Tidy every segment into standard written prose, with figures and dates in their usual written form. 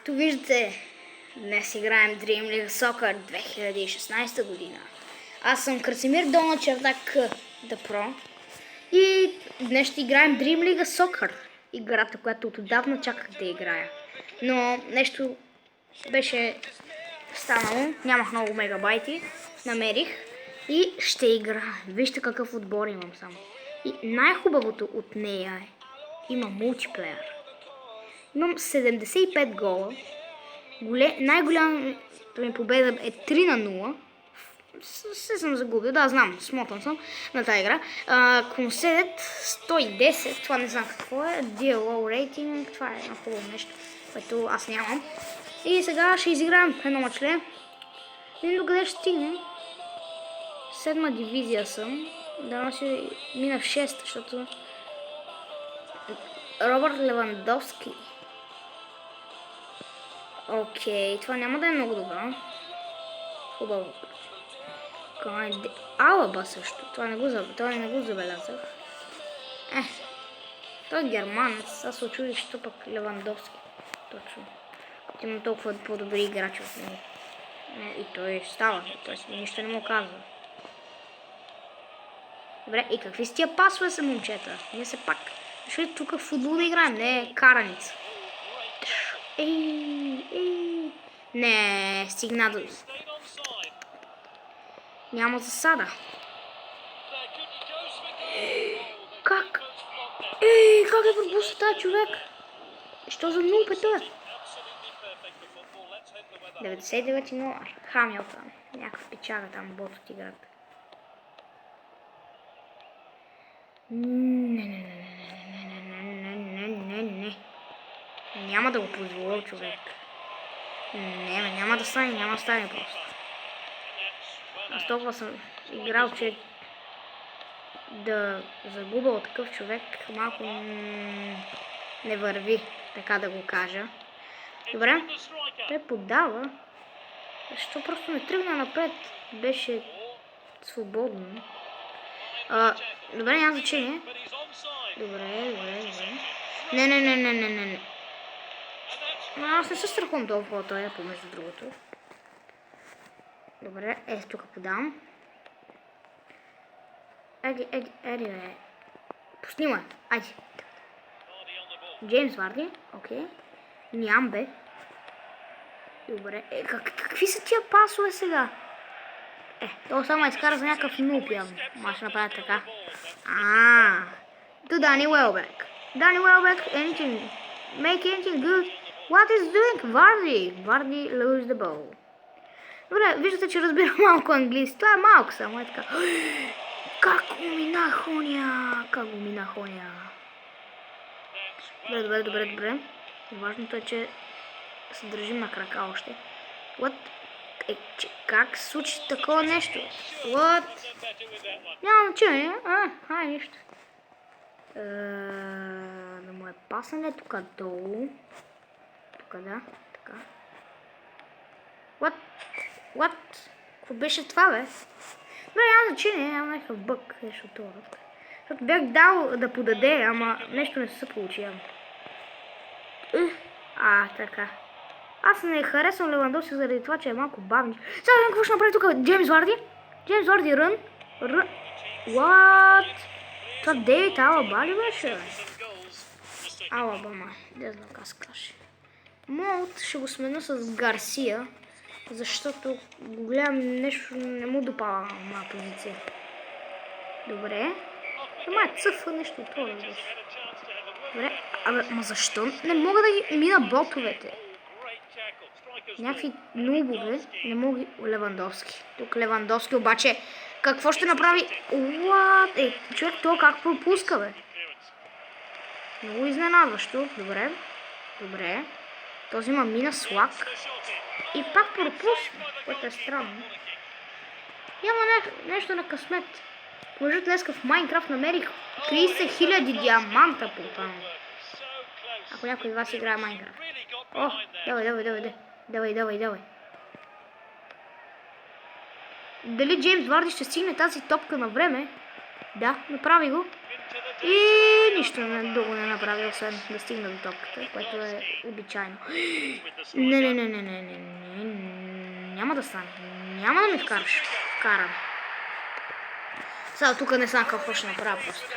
Както виждате, днес играем Dream League Soccer 2016 година. Аз съм Красимир Долна Чердак Дъпро и днес ще играем Dream League Soccer, играта, която отдавна чаках да играя. Но нещо беше станало, нямах много мегабайти, намерих и ще играем. Вижте какъв отбор имам само. И най-хубавото от нея е, има мултиплеер. Имам 75 гола. Най-голямата ми победа е 3-0. Се съм загубил, да, знам, смотан съм на тази игра. Консерт 110, това не знам какво е. DLO рейтинг, това е едно хубаво нещо, което аз нямам. И сега ще изиграем едно мачле. И докъде ще стигне. 7-ма дивизия съм. Да си мина в 6, защото Робърт Левандовски. Окей, това няма да е много добро. Хубаво. Алаба също. Това не го забелязах. Той е германец. Аз се очудих, че пък Левандовски. Точно. Има толкова по-добри играчи от него. И той става. Т.е. нищо не му казва. Добре, и какви са тия пасове са, момчета? Ние се пак. Защото тук в футбол да играем, не е караница. Не, стигна до... Няма засада. Как? Как е пропусна тази човек? Що за нулп е това? 99-0. Хамилтън. Някакъв печага там, бот от играта. Не. Няма да го позволя, човек. Няма да стане просто. Аз толкова съм играл, че да загубя от такъв човек малко не върви, така да го кажа. Добре, той подава. Защо просто не тръгна напред? Беше свободно. Добре, няма значение. Добре. Не. Аз не се страхувам толкова от този, помежду другото. Добре, тук подавам. Еди. Пусни ме, айде. Джеймс Варди, окей. Нямам бе. Добре, какви са тия пасове сега? Това само изкара за някакъв нуп явно. Ма ще направя така. До Дани Уелбек. Дани Уелбек, make anything good. What is doing? Vardy lose the ball. Добре, виждате, че разбирам малко английски. Това е малко само, е така. Как го минах оня? Добре. Важното е, че се държим на крака още. Как се случи такова нещо? Няма значение. Нищо. Да му е пасане тук долу. Тук да, така. What? Какво беше това, бе? Няма значение, няма някакъв бък, нещо това. Защото бях дал да подаде, ама нещо не се получи. Така. Аз не харесвам Левандовски заради това, че е малко бавни. Сега видим какво ще направи тук Джеймс Варди, рън. What? Това Дейвид Алаба ли беше? Алаба, не знам как се каже. Молт ще го смена с Гарсия, защото го гледам нещо не му допава на моя позиция. Добре. Ама цъфва нещо от това беше. Добре, ма защо не мога да ги мина ботовете? Някакви нубове не мога Левандовски. Тук Левандовски обаче какво ще направи? Човек това как пропуска, бе? Много изненадващо. Добре. Този има мина слак. И пак пропусна, което е странно. Няма нещо на късмет. Може днеска в Майнкрафт намерих 30 000 диаманта по това. Ако някой от вас играе Майнкрафт. Давай. Дали Джеймс Варди ще стигне тази топка на време? Да, направи го. И нищо друго не направи, освен да стигна до топката, което е обичайно. Не. Няма да стане. Няма да ми вкараш. Вкарам. Сега тук не знам какво ще направя просто.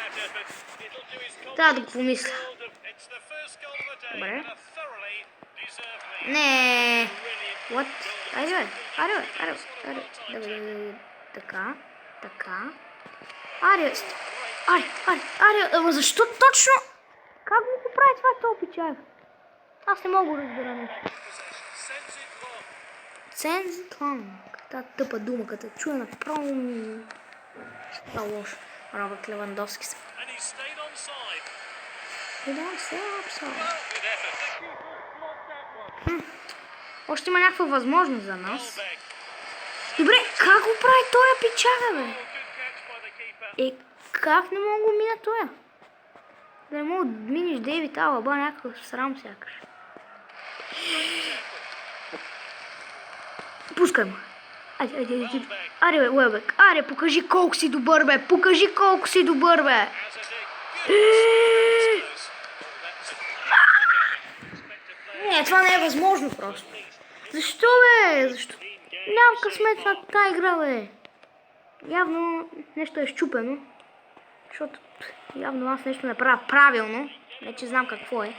Трябва да го помисля. Добре. Не. What? Айде. Така. Айде. Ама защо точно? Как ми го прави това топи чай? Аз не мога да разбера нещо. Цензитлан. Тази тъпа дума, като чуя направо ми... Това лошо. Робърт Левандовски са. Още има някаква възможност за нас. Добре, как го прави тоя пичага, бе? Как не мога да мина тоя? Да не мога да миниш Дейвид Алаба, някакъв срам сякаш. Пускай му. Аре, бе, Уелбек. Аре, покажи колко си добър, бе. Не, това не е възможно просто. Защо, бе? Защо? Нямам късмет на тази игра, бе. Явно нещо е щупено. Защото явно аз нещо не правя правилно. Не, че знам какво е.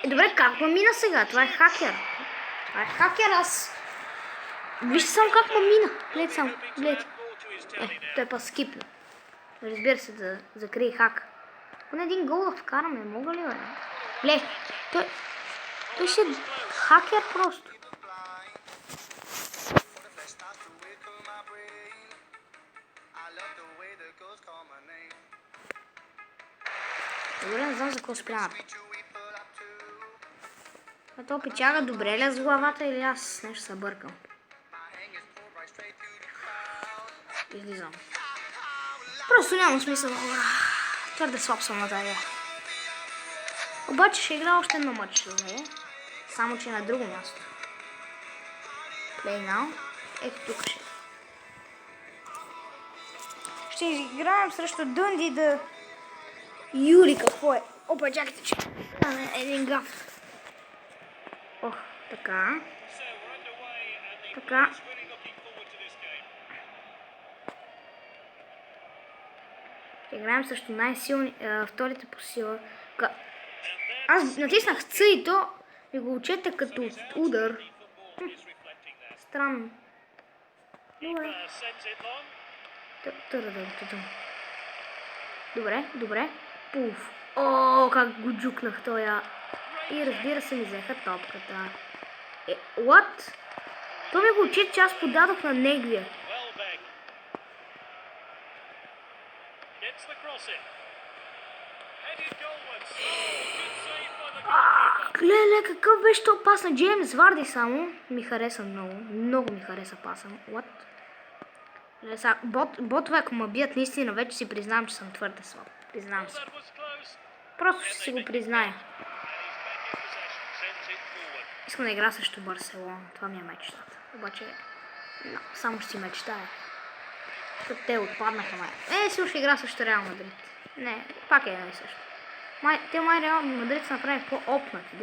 Добре, как ме мина сега? Това е хакер. Аз... Вижте само как ме мина. Гледайте само. Той е па скипна. Разбира се, да закрие хак. Поне един гол да вкараме, мога ли, бе? Глед, той си е хакер просто. Добре, не знам за какво спряма. То печага добре ли с главата или аз нещо се бъркам? Излизам. Просто няма смисъл. Твърде слаб съм на тази. Обаче ще игра още едно матч. Само че на друго място. Play now. Ето тук ще. Ще играем срещу Дънди да... Юли, какво е? Опа, чакайте, че... Един гаф. Ох, така. Играем срещу най-силни, вторите по сила. Аз натиснах Ц и то ми го учете като удар. Странно. Добре. Пуф. О, как го джукнах тоя. И разбира се ми взеха топката. What? То ми го учи, че аз подадох на неговия. Леле, какъв беше то пас на Джеймс Варди само. Ми хареса много ми хареса паса. What? Ботове, ако ме бият наистина, вече си признавам, че съм твърде слаб. Признавам се. Просто ще си го призная. Искам да игра срещу Барселона. Това ми е мечтата. Обаче, само ще си мечтая. Защото те отпаднаха май. Сигурно ще игра срещу Реал Мадрид. Не, пак е едно и също. Те май Реал Мадрид се направи по-опнати.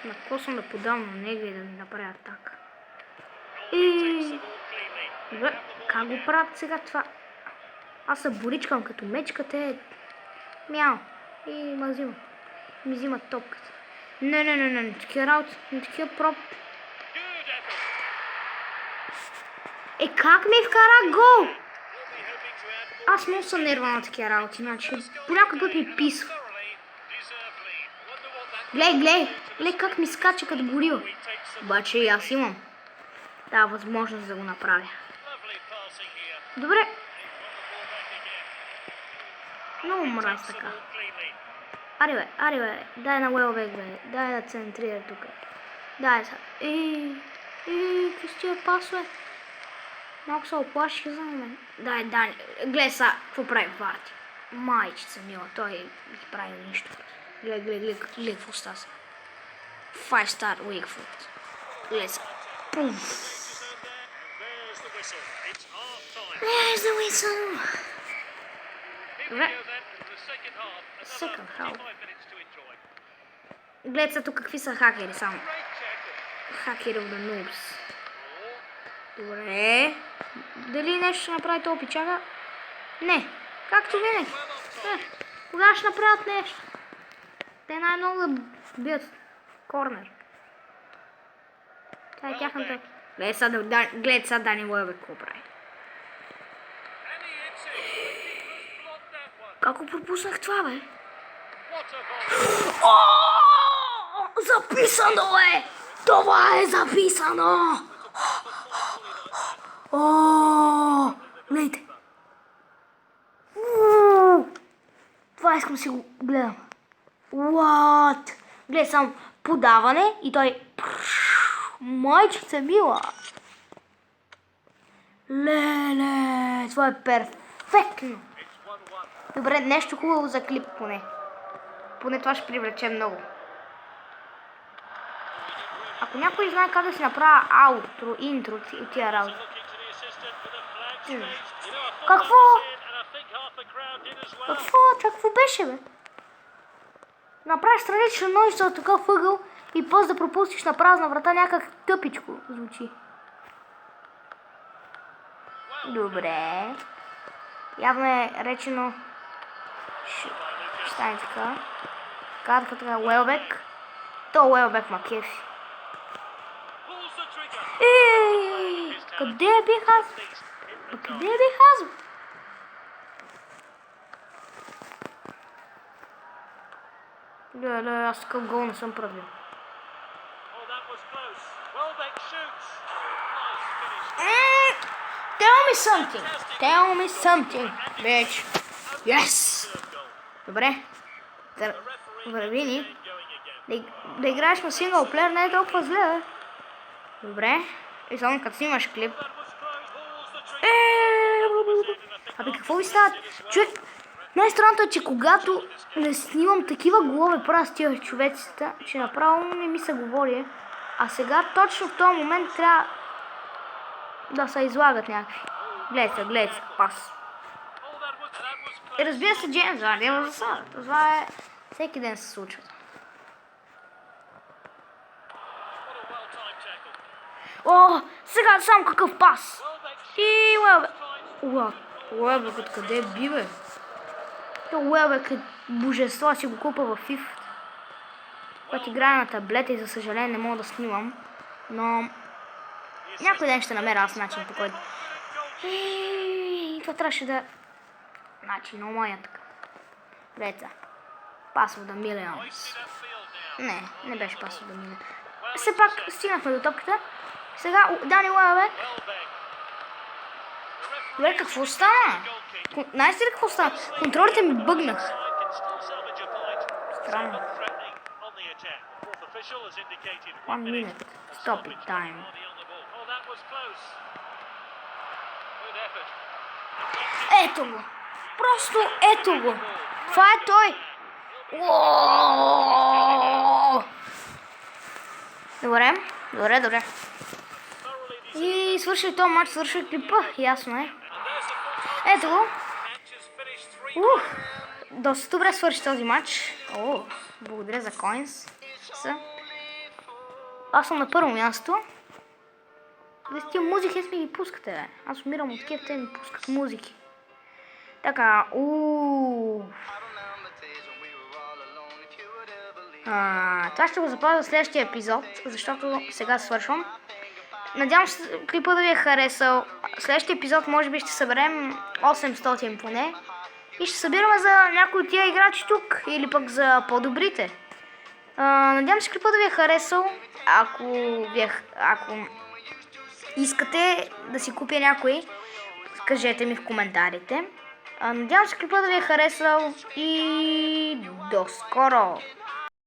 На какво съм да подам на него и да ми направя атака. Добре, как го правят сега това? Аз се боричкам като мечка, те... Мяу. И ми взимат топката. Не, такива работи, такива проб. Как ми вкара гол? Аз много съм нервна на такива работи, значи понякога път ми писва. Глей как ми скача като горила. Обаче и аз имам тази възможност да го направя. Добре. Много мраз така. Аре бе, дай на Уелбек, бе, дай да центрира тук. Дай сега. Какви с тия пасове? Малко се оплаших за мен. Дай, гледай сега, какво прави Варди. Майчица мила, той ги прави нищо. Гледай какво става сега. 5 star Уикфуд. Гледай сега. Пуф. There's the whistle. Добре. Second half. Гледайте се тук какви са хакери само. Хакери of the noobs. Добре. Дали нещо ще направи този пичага? Не. Както винаги. Кога ще направят нещо? Те най-много да бият корнер. Това е тяхната... Гледайте сега Дани Уелбек какво прави. Как го пропуснах това, бе? Записано е! Това е записано! Гледайте. Това искам да си го гледам. What? Гледай само подаване и той... Майчица мила! Леле, това е перфектно! Добре, нещо хубаво за клип поне. Поне това ще привлече много. Ако някой знае как да си направя аутро, интро и тия работи. Какво? Какво беше, бе? Направиш странична ножица от такъв ъгъл и после да пропустиш на празна врата някак тъпичко звучи. Добре. Явно е речено... Ще стане така. Кадка така, Уелбек. То Уелбек ма кефи. Къде бих аз? Къде бих аз? Леле, аз такъв гол не съм правил. Tell me something, bitch. Yes! Добре. Върви ни. Да играеш на синглплеер не е толкова зле, бе. Добре. И само като снимаш клип. Абе, какво ви става? Човек, най-странното е, че когато не снимам такива голове правя с тия човеците, че направо не ми се говори. А сега точно в този момент трябва да се излагат някакви. Гледайте се, пас. И разбира се, Джеймс Варди има засада. Това е... Всеки ден се случва. Сега само какъв пас. И Уелбек. Уелбек откъде би, бе? Уелбек е божество, аз си го купа в FIFA. Когато играя на таблета и за съжаление не мога да снимам. Но... Някой ден ще намеря аз начин, по който... Това трябваше да... Начин, но моя така. Гледайте. Пасва да Millions. Не беше пасва да Millions. Все пак стигнахме до топката. Сега Дани Уелбек. Добре, какво стана? Знаете ли какво стана? Контролите ми бъгнах. Странно. 1 minute. Stop it time. Ето го. Просто ето го. Това е той. Добре. И свърши този матч, свърши клипа. Ясно е. Ето го. Доста добре свърши този матч. Благодаря за coins. Аз съм на първо място. Без тия музики ми ги пускате, бе. Аз умирам от кеф, те ми пускат музики. Така, това ще го запазя в следващия епизод, защото сега свършвам. Надявам се клипа да ви е харесал. В следващия епизод може би ще съберем 800 поне. И ще събираме за някои от тия играчи тук. Или пък за по-добрите. Надявам се клипа да ви е харесал. Ако искате да си купя някой, кажете ми в коментарите. Надявам се клипа да ви е харесал и до скоро!